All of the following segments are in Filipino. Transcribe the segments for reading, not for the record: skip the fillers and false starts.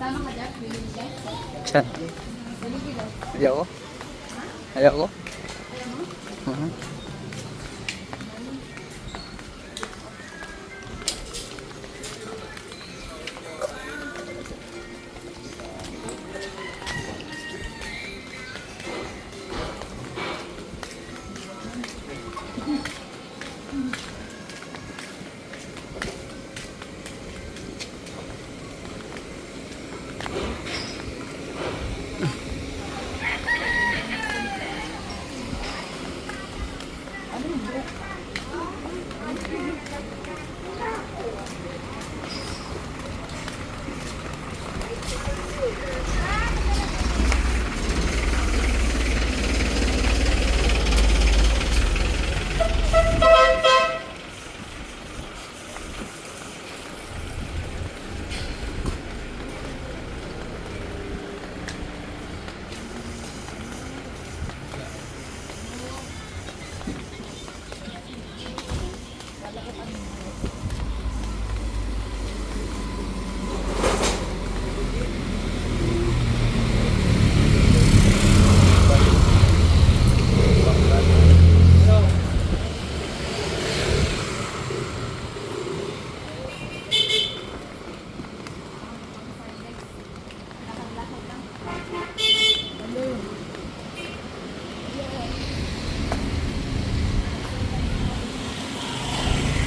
Sama ka dyan? Bili bigas? Saan? Bili bigas? Ayaw ko. Ayaw ko. Ayaw mo?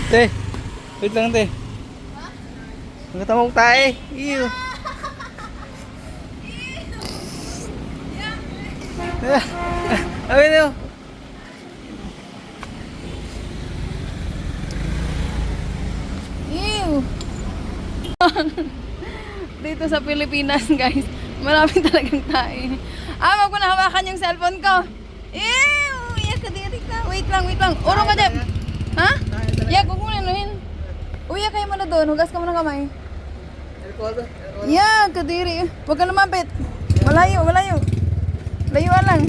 Te, wait lang te. Ang katamang tae. Ew. Awin nyo. Ew! Dito sa Pilipinas, guys, marami talagang tae. Wag ko na hawakan yung cellphone ko. Ew! Iyak ka diri ka. Wait lang, wait lang. Urong ka dyan. Ha? Yak, huwag mo nanuhin. Uya kayo muna doon. Hugas ka muna kamay. Yak, kadiri. Huwag ka lumapit. Malayo, malayo. Layuan lang.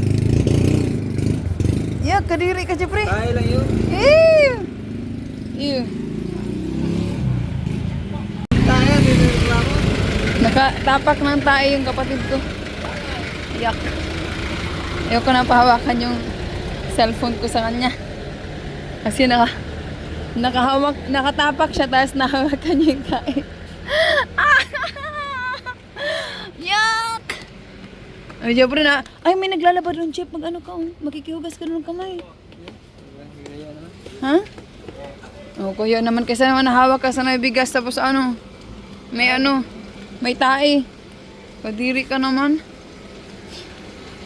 Yak, kadiri ka, Jeffrey. Tae lang yun. Ew! Ew. Tae, binireklamo. Nakatapak ng tayo yung kapatid ko. Yak. Ayoko na pahawakan yung cellphone ko sa kanya. Kasi nakatapak siya, tapos nahawakan niya yung tayo. Yak! Ay, Jeffrey na. Ay, may naglalaba doon, Chip. Mag-ano ka, makikihugas ka doon ng kamay. Ha? Oh, kuya naman kasi naman nahawak ka sa nabigas, tapos may tae. Kadiri ka naman.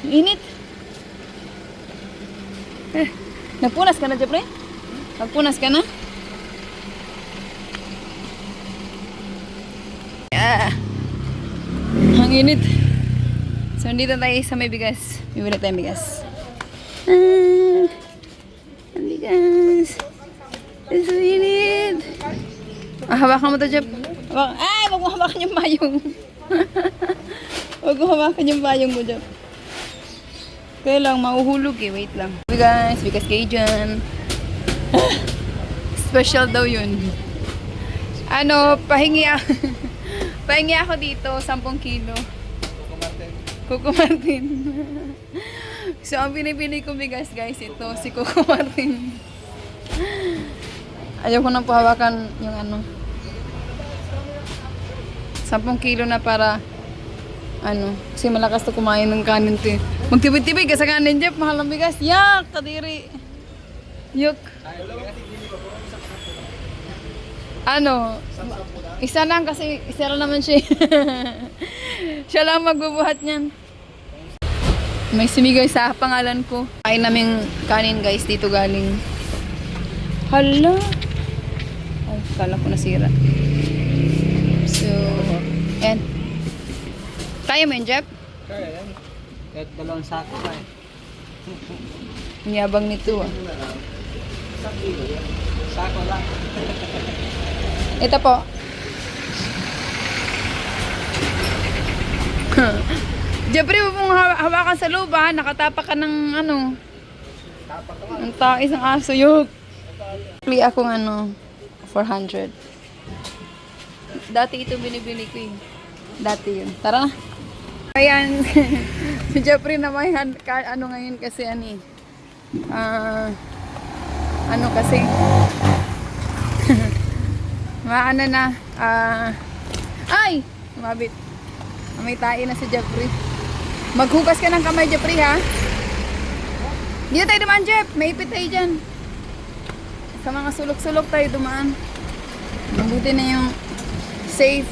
Init. Nagpunas ka na, Jeffrey? Nagpunas ka na? Ang init. So, nandito tayo sa may bigas. Bibili tayong bigas. Ang bigas. It's so init. Hawakan mo to, Jeff. Ay, wag mo hawakan yung bayong. Wag mo hawakan yung bayong mo, Jeff. Kaya lang, mahuhulog eh. Wait lang. Bigas kayo dyan. Special daw yun. Pahingi ako dito, 10 kilo. Coco Martin. So, ang pinipili kong bigas, guys, ito, si Coco Martin. Ayaw ko nang pahawakan yung 10 kilo na para, kasi malakas to kumain ng kanin to. Magtibig-tibig ka sa kanin, Jeff. Mahal ng bigas. Yak! Kadiri. Yuk. Isa lang kasi, isa lang naman siya. Siya lang magbubuhat niyan. May sumigay sa pangalan ko. Kain naming kanin, guys, dito galing. Hala. Ay, kala ko nasira. So, and kaya mo yun, Jeff? Kaya yan. Kahit dalawang sako pa eh. Ang yabang nito ah. Sako lang. Ito po. Jeffrey, huwag mong hawakan sa loob ha. Nakatapak ka ng ano. Ang tais ng aso. Yug. Pili akong ano. 400. Dati ito binibili ko eh. Dati yun. Tara na. Ayan. Si Jeffrey na may ano ngayon kasi ano eh. Ano kasi. Maano na. Ay! Mabit. May tae na si Jeffrey. Maghugas ka ng kamay, Jeffrey, ha? Dito tayo dumaan, Jeff. May ipit tayo dyan. Sa mga sulok-sulok tayo dumaan. Mabuti na yung safe.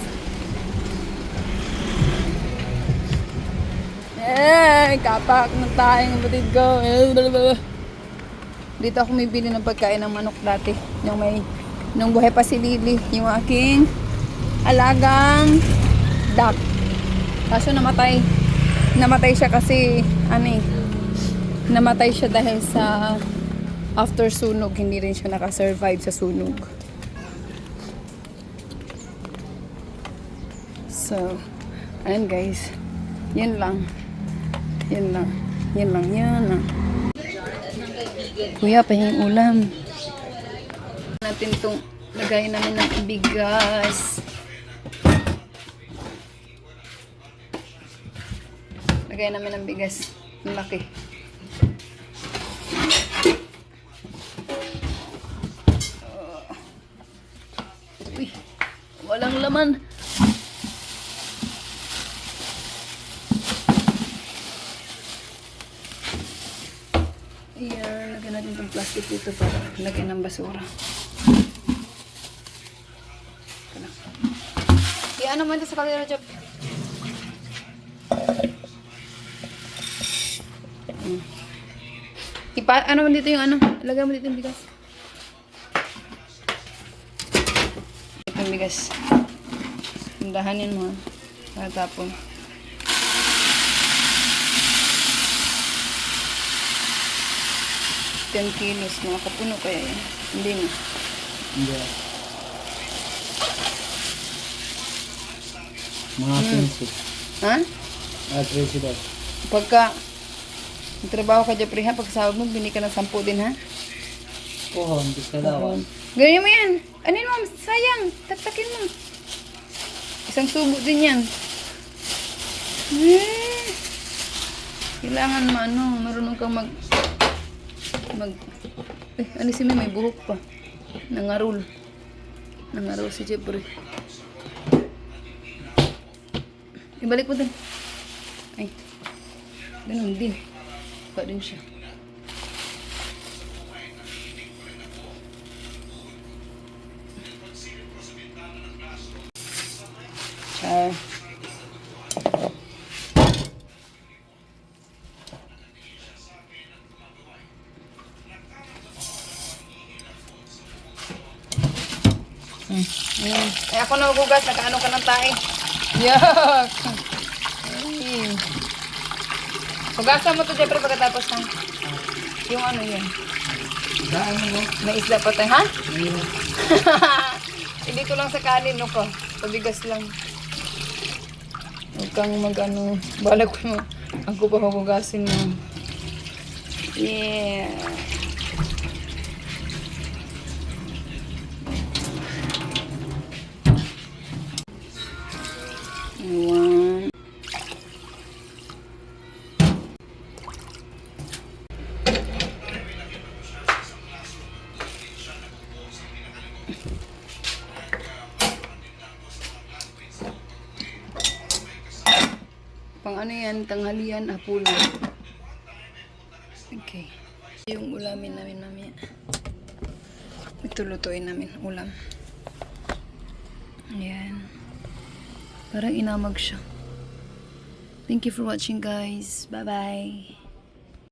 Kapak ng tayong batid ko. Dito ako bibili ng pagkain ng manok dati. Nung buhay pa si Lily. Yung aking alagang duck. Kaso namatay. Namatay siya kasi namatay siya dahil sa after sunog, hindi rin siya nakasurvive sa sunog. So, ayan guys. Yun lang. Kuya, pahing ulam. Natin itong lagay namin ng bigas. Lagay namin ng bigas. Ang laki. Uy, walang laman. Ayan, lagyan natin itong plastic dito para lagyan ng basura. Ano mo ito sa kalera, Jeff? Ano mo dito yung ano? Lagyan mo dito yung bigas. Ito yung bigas. Dahanin mo ha. Tapon. $10 kilos. Mga kapuno kaya yan. Hindi na. Hindi. Mga 15. Ha? 13 daw. Pagka trabaho ka, Jeffrey, ha? Pagkasahod mo, bini ka ng 10 din, ha? Oo, hindi ka daw. Ganyan mo yan. Anin mo, sayang. Taktakin mo. Isang tubo din yan. Kailangan marunong kang ano si may buhok pa. Nangarul si Jeffrey. Ibalik mo dun. Ay. Ganun din. Pa din siya. Char. Eh, ako na magugas. Nakaano ka ng tae. Yuck! Hugasan mo to, Jeffrey, pagkatapos ng yung ano yun. Daan mo. May isda pa tayo, ha? Hindi ko lang sa kanin, no ko. Pabigas lang. Huwag kang balak mo. Ako pa hugasin mo. Yeah. One. Pang ano yan, tanghalian, hapunan. Okay. Yung ulamin namin mamaya. Ito lutuin namin, ulam. Ayan. Parang inamag siya. Thank you for watching, guys. Bye-bye.